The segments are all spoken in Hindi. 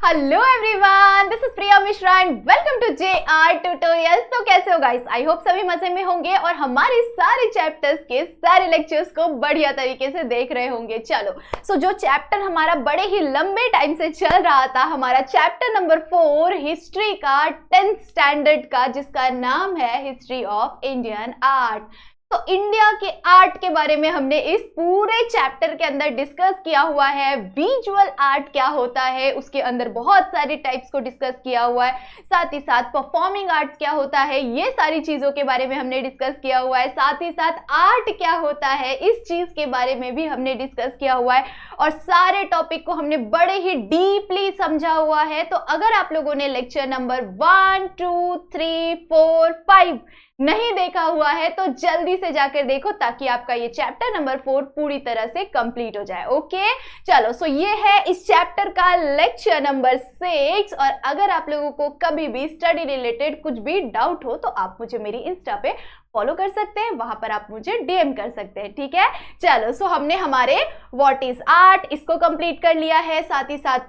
Hello everyone, this is Priya Mishra and welcome to JR tutorials. तो कैसे हो गाइस? आई होप सभी मजे में होंगे और हमारे सारे चैप्टर्स के सारे लेक्चर्स को बढ़िया तरीके से देख रहे होंगे। चलो जो चैप्टर हमारा बड़े ही लंबे टाइम से चल रहा था, हमारा चैप्टर नंबर 4 हिस्ट्री का 10th स्टैंडर्ड का, जिसका नाम है हिस्ट्री ऑफ इंडियन आर्ट। तो इंडिया के आर्ट के बारे में हमने इस पूरे चैप्टर के अंदर डिस्कस किया हुआ है। विजुअल आर्ट क्या होता है, उसके अंदर बहुत सारे टाइप्स को डिस्कस किया हुआ है। साथ ही साथ परफॉर्मिंग आर्ट्स क्या होता है, ये सारी चीजों के बारे में हमने डिस्कस किया हुआ है। साथ ही साथ आर्ट क्या होता है, इस चीज के बारे में भी हमने डिस्कस किया हुआ है और सारे टॉपिक को हमने बड़े ही डीपली समझा हुआ है। तो अगर आप लोगों ने लेक्चर नंबर 1, 2, 3, 4, 5 नहीं देखा हुआ है तो जल्दी से जाकर देखो, ताकि आपका ये चैप्टर नंबर 4 पूरी तरह से कंप्लीट हो जाए। ओके, चलो ये है इस चैप्टर का लेक्चर नंबर 6। और अगर आप लोगों को कभी भी स्टडी रिलेटेड कुछ भी डाउट हो तो आप मुझे मेरी इंस्टा पे फॉलो कर सकते हैं, वहां पर आप मुझे डीएम कर सकते हैं। ठीक है, चलो हमने हमारे व्हाट इज आर्ट इसको कंप्लीट कर लिया है। साथ ही साथ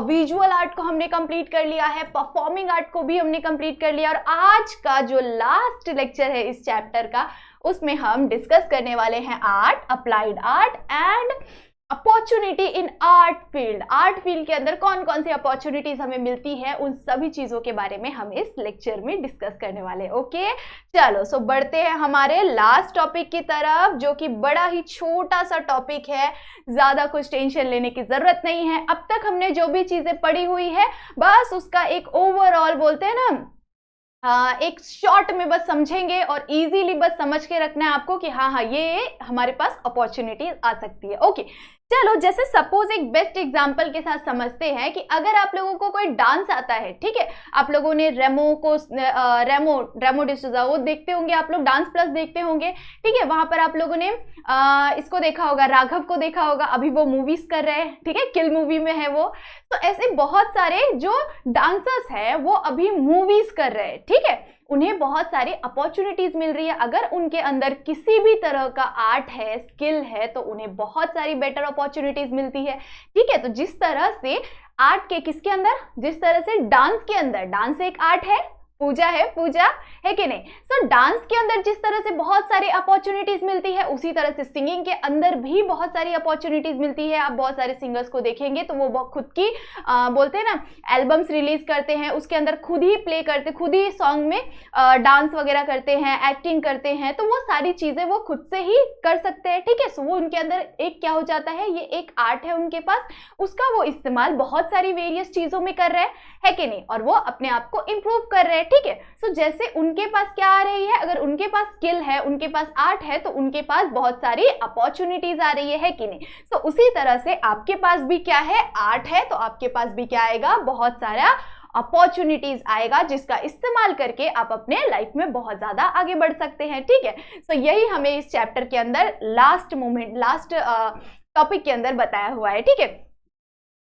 विजुअल आर्ट को हमने कंप्लीट कर लिया है, परफॉर्मिंग आर्ट को भी हमने कंप्लीट कर लिया। और आज का जो लास्ट लेक्चर है इस चैप्टर का, उसमें हम डिस्कस करने वाले हैं art, applied art and opportunity in art field. Art field के अंदर कौन कौन सी अपॉर्चुनिटीज हमें मिलती है, उन सभी चीजों के बारे में हम इस लेक्चर में डिस्कस करने वाले हैं। ओके, चलो बढ़ते हैं हमारे लास्ट टॉपिक की तरफ, जो कि बड़ा ही छोटा सा टॉपिक है, ज्यादा कुछ टेंशन लेने की जरूरत नहीं है। अब तक हमने जो भी चीजें पढ़ी हुई है, बस उसका एक ओवरऑल बोलते हैं ना, एक शॉर्ट में बस समझेंगे और इजीली बस समझ के रखना है आपको कि हाँ ये हमारे पास अपॉर्चुनिटी आ सकती है। ओके, चलो जैसे सपोज एक बेस्ट एग्जांपल के साथ समझते हैं कि अगर आप लोगों को कोई डांस आता है, ठीक है, आप लोगों ने रेमो डिसूजा वो देखते होंगे, आप लोग डांस प्लस देखते होंगे, ठीक है, वहां पर आप लोगों ने इसको देखा होगा, राघव को देखा होगा, अभी वो मूवीज कर रहे हैं, ठीक है, किल मूवी में है वो। तो ऐसे बहुत सारे जो डांसर्स हैं वो अभी मूवीज कर रहे हैं, ठीक है, उन्हें बहुत सारी अपॉर्चुनिटीज मिल रही है। अगर उनके अंदर किसी भी तरह का आर्ट है, स्किल है, तो उन्हें बहुत सारी बेटर अपॉर्चुनिटीज मिलती है। ठीक है, तो जिस तरह से आर्ट के किसके अंदर, जिस तरह से डांस के अंदर, डांस एक आर्ट है, पूजा है कि नहीं। सो डांस के अंदर जिस तरह से बहुत सारी अपॉर्चुनिटीज मिलती है, उसी तरह से सिंगिंग के अंदर भी बहुत सारी अपॉर्चुनिटीज मिलती है। आप बहुत सारे सिंगर्स को देखेंगे तो वो खुद की बोलते हैं ना एल्बम्स रिलीज करते हैं, उसके अंदर खुद ही प्ले करते, खुद ही सॉन्ग में डांस वगैरह करते हैं, एक्टिंग करते हैं, तो वो सारी चीजें वो खुद से ही कर सकते हैं। ठीक है, सो वो उनके अंदर एक क्या हो जाता है, ये एक आर्ट है उनके पास, उसका वो इस्तेमाल बहुत सारी वेरियस चीजों में कर रहे हैं कि नहीं, और वो अपने आप को इंप्रूव कर रहे हैं। ठीक है, सो जैसे उनके पास क्या आ रही है, अगर उनके पास स्किल है, उनके पास आर्ट है, तो उनके पास बहुत सारी अपॉर्चुनिटीज आ रही है कि नहीं। सो उसी तरह से आपके पास भी क्या है, आर्ट है, तो आपके पास भी क्या आएगा, बहुत सारा अपॉर्चुनिटीज आएगा, जिसका इस्तेमाल करके आप अपने लाइफ में बहुत ज्यादा आगे बढ़ सकते हैं। ठीक है, सो यही हमें इस चैप्टर के अंदर लास्ट टॉपिक के अंदर बताया हुआ है। ठीक है,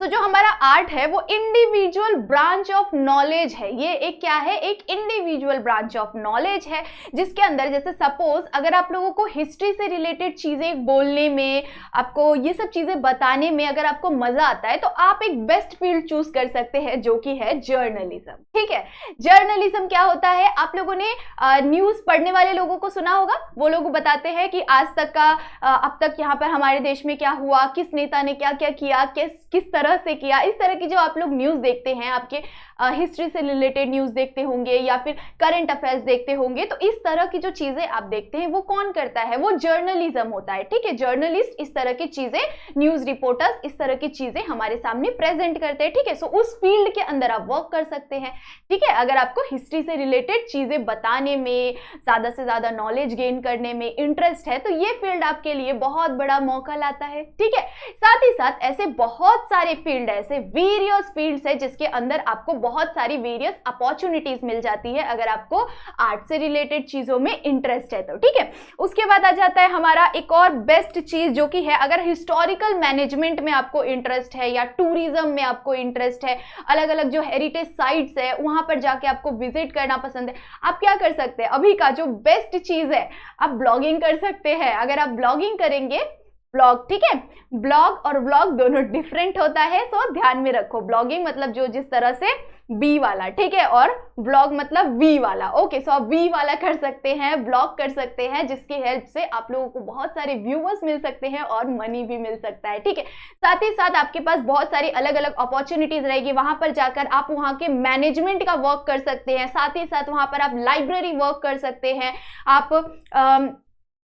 तो जो हमारा आर्ट है वो इंडिविजुअल ब्रांच ऑफ नॉलेज है। ये एक क्या है, एक इंडिविजुअल ब्रांच ऑफ नॉलेज है, जिसके अंदर जैसे सपोज अगर आप लोगों को हिस्ट्री से रिलेटेड चीजें बोलने में, आपको ये सब चीजें बताने में अगर आपको मजा आता है, तो आप एक बेस्ट फील्ड चूज कर सकते हैं, जो कि है जर्नलिज्म। ठीक है, जर्नलिज्म क्या होता है, आप लोगों ने न्यूज पढ़ने वाले लोगों को सुना होगा, वो लोग बताते हैं कि आज तक का अब तक यहाँ पर हमारे देश में क्या हुआ, किस नेता ने क्या क्या किया, किस तरह से किया। इस तरह की जो आप लोग न्यूज देखते हैं, आपके हिस्ट्री से रिलेटेड न्यूज देखते होंगे या फिर करंट अफेयर्स देखते होंगे, तो इस तरह की जो चीजें आप देखते हैं वो कौन करता है, वो जर्नलिज्म होता है। ठीक है, जर्नलिस्ट इस तरह की चीजें, न्यूज रिपोर्टर्स इस तरह की चीजें हमारे सामने प्रेजेंट करते हैं। ठीक है, सो उस फील्ड के अंदर आप वर्क कर सकते हैं। ठीक है, अगर आपको हिस्ट्री से रिलेटेड चीजें बताने में, ज्यादा से ज्यादा नॉलेज गेन करने में इंटरेस्ट है, तो ये फील्ड आपके लिए बहुत बड़ा मौका लाता है। ठीक है, साथ ही साथ ऐसे बहुत सारे फील्ड, ऐसे वेरियस फील्ड्स है जिसके अंदर आपको बहुत सारी वेरियस अपॉर्चुनिटीज मिल जाती है, अगर आपको आर्ट से रिलेटेड चीजों में इंटरेस्ट है तो। ठीक है, उसके बाद आ जाता है हमारा एक और बेस्ट चीज, जो कि है अगर हिस्टोरिकल मैनेजमेंट में आपको इंटरेस्ट है या टूरिज्म में आपको इंटरेस्ट है, अलग अलग जो हेरिटेज साइट्स है वहां पर जाके आपको विजिट करना पसंद है, आप क्या कर सकते हैं, अभी का जो बेस्ट चीज है, आप ब्लॉगिंग कर सकते हैं। अगर आप ब्लॉगिंग करेंगे, ब्लॉग, ठीक है। ब्लॉग और व्लॉग दोनों डिफरेंट होता है, सो ध्यान में रखो। ब्लॉगिंग मतलब जो जिस तरह से बी वाला, ठीक है, और व्लॉग मतलब वी वाला। ओके, सो आप वी वाला कर सकते हैं, ब्लॉग कर सकते हैं, जिसकी हेल्प से आप लोगों को बहुत सारे व्यूअर्स मिल सकते हैं और मनी भी मिल सकता है, ठीक है। साथ ही साथ आपके पास बहुत सारी अलग अलग अपॉर्चुनिटीज रहेगी। वहां पर जाकर आप वहां के मैनेजमेंट का वर्क कर सकते हैं, साथ ही साथ वहां पर आप लाइब्रेरी वर्क कर सकते हैं, आप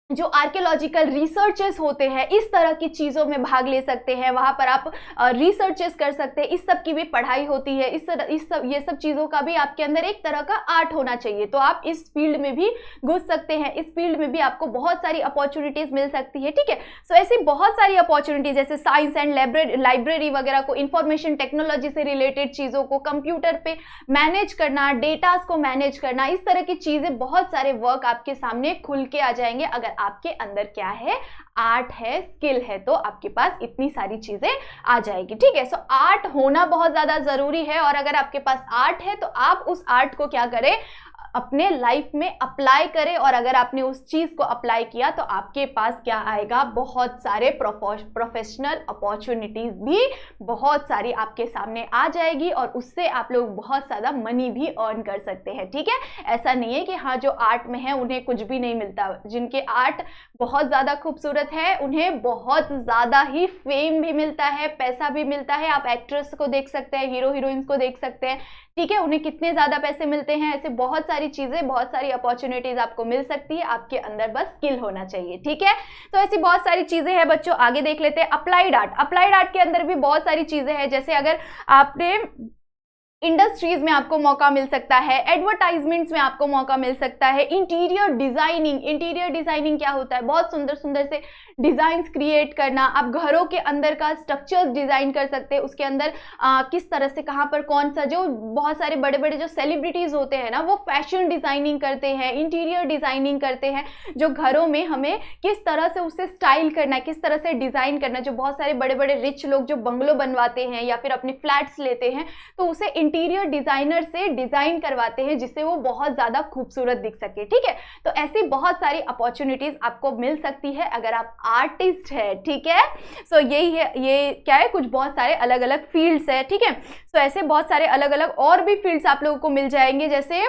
जो आर्कियोलॉजिकल रिसर्चेस होते हैं इस तरह की चीज़ों में भाग ले सकते हैं। वहाँ पर आप रिसर्चेस कर सकते हैं, इस सब की भी पढ़ाई होती है। ये सब चीज़ों का भी आपके अंदर एक तरह का आर्ट होना चाहिए, तो आप इस फील्ड में भी घुस सकते हैं। इस फील्ड में भी आपको बहुत सारी अपॉर्चुनिटीज़ मिल सकती है, ठीक है। सो ऐसी बहुत सारी अपॉर्चुनिटीज जैसे साइंस एंड लाइब्रेरी वगैरह को, इंफॉर्मेशन टेक्नोलॉजी से रिलेटेड चीज़ों को कंप्यूटर पे मैनेज करना, डेटास को मैनेज करना, इस तरह की चीज़ें, बहुत सारे वर्क आपके सामने खुल के आ जाएंगे। अगर आपके अंदर क्या है, आर्ट है, स्किल है, तो आपके पास इतनी सारी चीजें आ जाएगी, ठीक है। सो आर्ट होना बहुत ज्यादा जरूरी है, और अगर आपके पास आर्ट है तो आप उस आर्ट को क्या करें, अपने लाइफ में अप्लाई करें। और अगर आपने उस चीज को अप्लाई किया तो आपके पास क्या आएगा, बहुत सारे प्रोफेशनल अपॉर्चुनिटीज भी बहुत सारी आपके सामने आ जाएगी, और उससे आप लोग बहुत ज्यादा मनी भी अर्न कर सकते हैं, ठीक है। ऐसा नहीं है कि हाँ जो आर्ट में है उन्हें कुछ भी नहीं मिलता। जिनके आर्ट बहुत ज्यादा खूबसूरत है उन्हें बहुत ज्यादा ही फेम भी मिलता है, पैसा भी मिलता है। आप एक्ट्रेस को देख सकते हैं, हीरो हीरोइंस को देख सकते हैं, ठीक है, उन्हें कितने ज्यादा पैसे मिलते हैं। ऐसे बहुत सारी चीजें, बहुत सारी अपॉर्चुनिटीज आपको मिल सकती है, आपके अंदर बस स्किल होना चाहिए, ठीक है। तो ऐसी बहुत सारी चीजें हैं बच्चों। आगे देख लेते हैं अप्लाइड आर्ट। अप्लाइड आर्ट के अंदर भी बहुत सारी चीजें हैं, जैसे अगर आपने इंडस्ट्रीज में आपको मौका मिल सकता है, एडवर्टाइजमेंट्स में आपको मौका मिल सकता है, इंटीरियर डिजाइनिंग। इंटीरियर डिजाइनिंग क्या होता है, बहुत सुंदर सुंदर से डिजाइन्स क्रिएट करना। आप घरों के अंदर का स्ट्रक्चर डिजाइन कर सकते हैं, उसके अंदर किस तरह से, कहाँ पर कौन सा, जो बहुत सारे बड़े बड़े जो सेलिब्रिटीज होते हैं ना, वो फैशन डिजाइनिंग करते हैं, इंटीरियर डिजाइनिंग करते हैं, जो घरों में हमें किस तरह से उसे स्टाइल करना है, किस तरह से डिजाइन करना है। जो बहुत सारे बड़े बड़े रिच लोग जो बंगलो बनवाते हैं या फिर अपने फ्लैट्स लेते हैं, तो उसे इंटीरियर डिजाइनर से डिजाइन करवाते हैं जिससे वो बहुत ज्यादा खूबसूरत दिख सके, ठीक है। तो ऐसी बहुत सारी अपॉर्चुनिटीज आपको मिल सकती है अगर आप आर्टिस्ट है, ठीक है। सो यही है, ये क्या है, कुछ बहुत सारे अलग अलग फील्ड्स है, ठीक है। सो ऐसे बहुत सारे अलग अलग और भी फील्ड्स आप लोगों को मिल जाएंगे, जैसे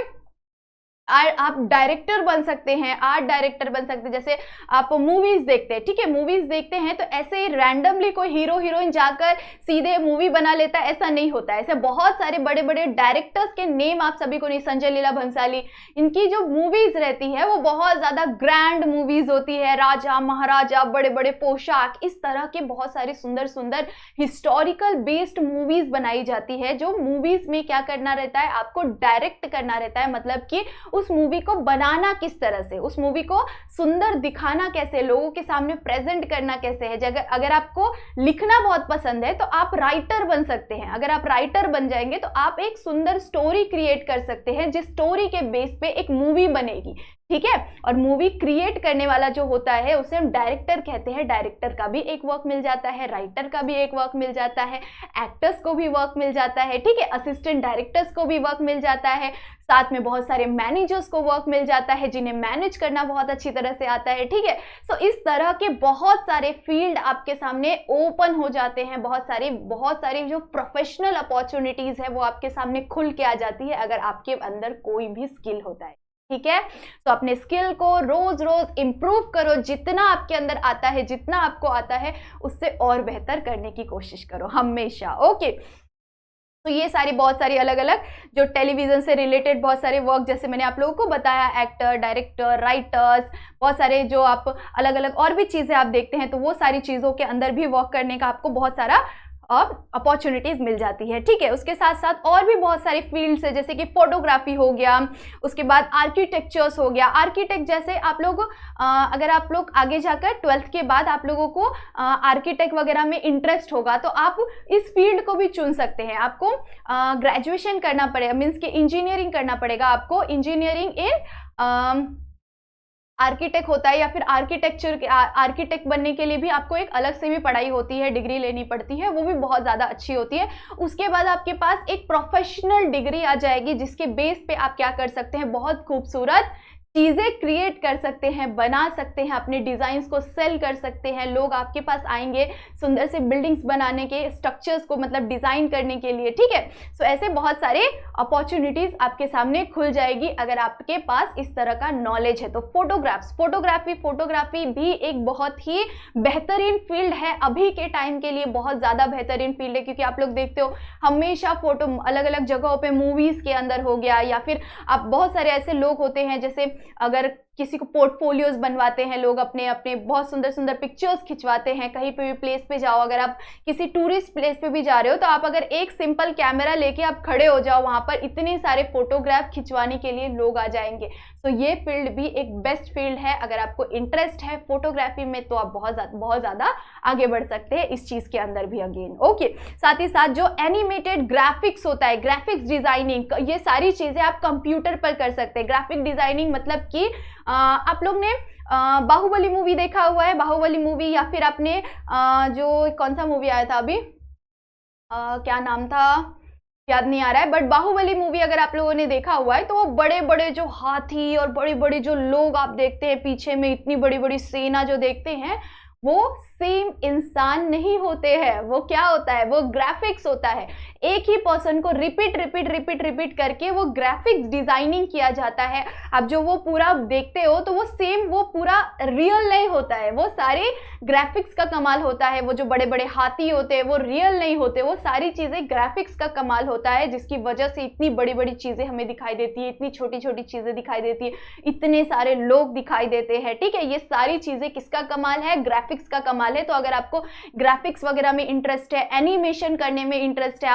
आप डायरेक्टर बन सकते हैं, आर्ट डायरेक्टर बन सकते हैं। जैसे आप मूवीज देखते हैं, ठीक है, मूवीज देखते हैं तो ऐसे ही रैंडमली कोई हीरो हीरोइन जाकर सीधे मूवी बना लेता है, ऐसा नहीं होता है। ऐसे बहुत सारे बड़े बड़े डायरेक्टर्स के नेम आप सभी को नहीं, संजय लीला भंसाली, इनकी जो मूवीज रहती है वो बहुत ज्यादा ग्रैंड मूवीज होती है, राजा महाराजा, बड़े बड़े पोशाक, इस तरह के बहुत सारे सुंदर सुंदर हिस्टोरिकल बेस्ड मूवीज बनाई जाती है। जो मूवीज में क्या करना रहता है, आपको डायरेक्ट करना रहता है, मतलब कि उस मूवी को बनाना किस तरह से, उस मूवी को सुंदर दिखाना कैसे, लोगों के सामने प्रेजेंट करना कैसे है। अगर आपको लिखना बहुत पसंद है तो आप राइटर बन सकते हैं। अगर आप राइटर बन जाएंगे तो आप एक सुंदर स्टोरी क्रिएट कर सकते हैं, जिस स्टोरी के बेस पे एक मूवी बनेगी, ठीक है। और मूवी क्रिएट करने वाला जो होता है उसे हम डायरेक्टर कहते हैं। डायरेक्टर का भी एक वर्क मिल जाता है, राइटर का भी एक वर्क मिल जाता है, एक्टर्स को भी वर्क मिल जाता है, ठीक है, असिस्टेंट डायरेक्टर्स को भी वर्क मिल जाता है, साथ में बहुत सारे मैनेजर्स को वर्क मिल जाता है जिन्हें मैनेज करना बहुत अच्छी तरह से आता है, ठीक है। सो इस तरह के बहुत सारे फील्ड आपके सामने ओपन हो जाते हैं, बहुत सारी जो प्रोफेशनल अपॉर्चुनिटीज है वो आपके सामने खुल के आ जाती है अगर आपके अंदर कोई भी स्किल होता है, ठीक है। तो अपने स्किल को रोज रोज इंप्रूव करो, जितना आपके अंदर आता है, जितना आपको आता है उससे और बेहतर करने की कोशिश करो हमेशा, ओके। तो ये बहुत सारी अलग अलग जो टेलीविजन से रिलेटेड बहुत सारे वर्क, जैसे मैंने आप लोगों को बताया, एक्टर, डायरेक्टर, राइटर्स, बहुत सारे जो आप अलग अलग और भी चीजें आप देखते हैं, तो वो सारी चीजों के अंदर भी वर्क करने का आपको बहुत सारा अपॉर्चुनिटीज मिल जाती है, ठीक है। उसके साथ साथ और भी बहुत सारी फील्ड्स है, जैसे कि फोटोग्राफी हो गया, उसके बाद आर्किटेक्चर्स हो गया। आर्किटेक्ट जैसे आप लोग अगर आप लोग आगे जाकर 12th के बाद आप लोगों को आर्किटेक्ट वगैरह में इंटरेस्ट होगा तो आप इस फील्ड को भी चुन सकते हैं। आपको ग्रेजुएशन करना पड़ेगा, मीन्स कि इंजीनियरिंग करना पड़ेगा आपको, इंजीनियरिंग इन आर्किटेक्ट होता है, या फिर आर्किटेक्ट बनने के लिए भी आपको एक अलग से भी पढ़ाई होती है, डिग्री लेनी पड़ती है, वो भी बहुत ज़्यादा अच्छी होती है। उसके बाद आपके पास एक प्रोफेशनल डिग्री आ जाएगी जिसके बेस पे आप क्या कर सकते हैं, बहुत खूबसूरत चीजें क्रिएट कर सकते हैं, बना सकते हैं, अपने डिजाइन्स को सेल कर सकते हैं। लोग आपके पास आएंगे सुंदर से बिल्डिंग्स बनाने के, स्ट्रक्चर्स को मतलब डिजाइन करने के लिए, ठीक है। सो ऐसे बहुत सारे अपॉर्चुनिटीज आपके सामने खुल जाएगी अगर आपके पास इस तरह का नॉलेज है। तो फोटोग्राफी भी एक बहुत ही बेहतरीन फील्ड है, अभी के टाइम के लिए बहुत ज्यादा बेहतरीन फील्ड है, क्योंकि आप लोग देखते हो हमेशा फोटो अलग अलग जगहों पे, मूवीज के अंदर हो गया, या फिर आप बहुत सारे ऐसे लोग होते हैं जैसे अगर किसी को पोर्टफोलियोज बनवाते हैं लोग, अपने अपने बहुत सुंदर सुंदर पिक्चर्स खिंचवाते हैं। कहीं पे भी प्लेस पे जाओ, अगर आप किसी टूरिस्ट प्लेस पे भी जा रहे हो तो आप अगर एक सिंपल कैमरा लेके आप खड़े हो जाओ, वहां पर इतने सारे फोटोग्राफ खिंचवाने के लिए लोग आ जाएंगे। तो ये फील्ड भी एक बेस्ट फील्ड है। अगर आपको इंटरेस्ट है फोटोग्राफी में तो आप बहुत ज्यादा आगे बढ़ सकते हैं इस चीज के अंदर भी अगेन, ओके। साथ ही साथ जो एनिमेटेड ग्राफिक्स होता है, ग्राफिक्स डिजाइनिंग, ये सारी चीजें आप कंप्यूटर पर कर सकते हैं। ग्राफिक डिजाइनिंग मतलब कि आप लोग ने बाहुबली मूवी देखा हुआ है, बाहुबली मूवी, या फिर आपने जो कौन सा मूवी आया था अभी, क्या नाम था याद नहीं आ रहा है, बट बाहुबली मूवी अगर आप लोगों ने देखा हुआ है तो वो बड़े बड़े जो हाथी और बड़े बड़े जो लोग आप देखते हैं पीछे में, इतनी बड़ी बड़ी सेना जो देखते हैं, वो सेम इंसान नहीं होते हैं। वो क्या होता है, वो ग्राफिक्स होता है। एक ही पर्सन को रिपीट करके वो ग्राफिक्स डिजाइनिंग किया जाता है। अब जो वो पूरा देखते हो तो वो सेम, वो पूरा रियल नहीं होता है, वो सारे ग्राफिक्स का कमाल होता है। वो जो बड़े बड़े हाथी होते हैं वो रियल नहीं होते, वो सारी चीजें ग्राफिक्स का कमाल होता है, जिसकी वजह से इतनी बड़ी बड़ी चीजें हमें दिखाई देती है, इतनी छोटी छोटी चीजें दिखाई देती है, इतने सारे लोग दिखाई देते हैं, ठीक है। ये सारी चीजें किसका कमाल है, ग्राफिक्स का कमाल है। तो अगर आपको ग्राफिक्स वगैरह में इंटरेस्ट है, एनिमेशन करने में इंटरेस्ट है,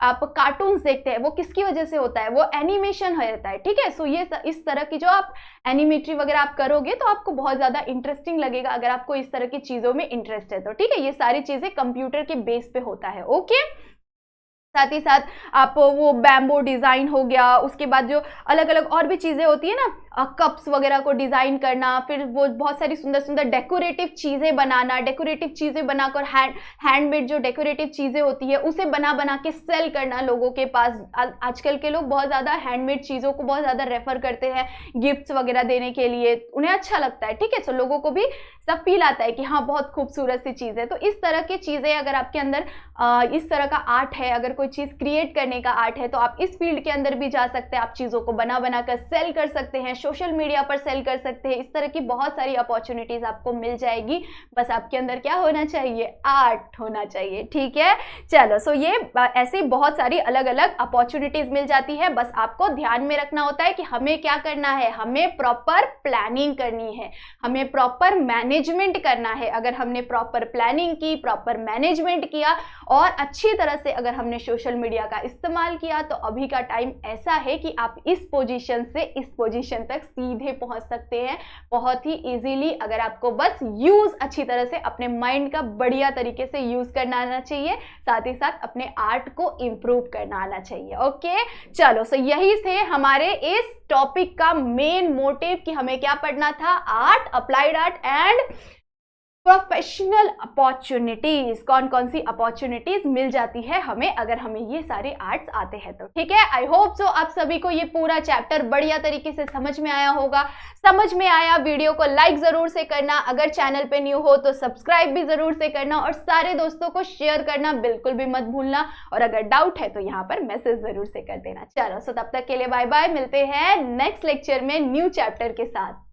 आप कार्टून्स देखते हैं वो किसकी वजह से होता है, वो एनिमेशन रहता है, ठीक है। सो ये इस तरह की जो आप एनिमेटरी वगैरह आप करोगे तो आपको बहुत ज्यादा इंटरेस्टिंग लगेगा, अगर आपको इस तरह की चीजों में इंटरेस्ट है तो, ठीक है। ये सारी चीजें कंप्यूटर के बेस पे होता है, ओके। साथ ही साथ आप वो बैम्बो डिजाइन हो गया, उसके बाद जो अलग अलग और भी चीजें होती है ना, कप्स वगैरह को डिजाइन करना, फिर वो बहुत सारी सुंदर सुंदर डेकोरेटिव चीजें बनाना, डेकोरेटिव चीजें बनाकर हैंडमेड जो डेकोरेटिव चीजें होती है उसे बना के सेल करना लोगों के पास। आजकल के लोग बहुत ज्यादा हैंडमेड चीजों को बहुत ज्यादा रेफर करते हैं गिफ्ट्स वगैरह देने के लिए, उन्हें अच्छा लगता है, ठीक है। सो लोगों को भी सब फील आता है कि हाँ बहुत खूबसूरत सी चीज है। तो इस तरह की चीजें अगर आपके अंदर इस तरह का आर्ट है, अगर कोई चीज क्रिएट करने का आर्ट है, तो आप इस फील्ड के अंदर भी जा सकते हैं। आप चीजों को बना कर सेल कर सकते हैं, सोशल मीडिया पर सेल कर सकते हैं। इस तरह की बहुत सारी अपॉर्चुनिटीज आपको मिल जाएगी, बस आपके अंदर क्या होना चाहिए, आर्ट होना चाहिए, ठीक है। चलो, सो ये ऐसी बहुत सारी अलग अलग अपॉर्चुनिटीज मिल जाती है, बस आपको ध्यान में रखना होता है कि हमें क्या करना है, हमें प्रॉपर प्लानिंग करनी है, हमें प्रॉपर मैनेजमेंट करना है। अगर हमने प्रॉपर प्लानिंग की, प्रॉपर मैनेजमेंट किया और अच्छी तरह से अगर हमने सोशल मीडिया का इस्तेमाल किया, तो अभी का टाइम ऐसा है कि आप इस पोजीशन से इस पोजीशन तक सीधे पहुंच सकते हैं बहुत ही इजीली। अगर आपको बस यूज अच्छी तरह से अपने माइंड का बढ़िया तरीके से यूज करना आना चाहिए, साथ ही साथ अपने आर्ट को इंप्रूव करना आना चाहिए, ओके। चलो, सो यही थे हमारे इस टॉपिक का मेन मोटिव कि हमें क्या पढ़ना था, art, applied art and professional opportunities. कौन कौन सी अपॉर्चुनिटीज मिल जाती है हमें अगर हमें ये सारे आर्ट्स आते हैं तो, ठीक है। आई होप सो आप सभी को ये पूरा चैप्टर बढ़िया तरीके से समझ में आया होगा। समझ में आया, वीडियो को लाइक जरूर से करना, अगर चैनल पे न्यू हो तो सब्सक्राइब भी जरूर से करना और सारे दोस्तों को शेयर करना बिल्कुल भी मत भूलना, और अगर डाउट है तो यहाँ पर मैसेज जरूर से कर देना। चलो, सो तब तक के लिए बाय बाय, मिलते हैं नेक्स्ट लेक्चर में न्यू चैप्टर के साथ।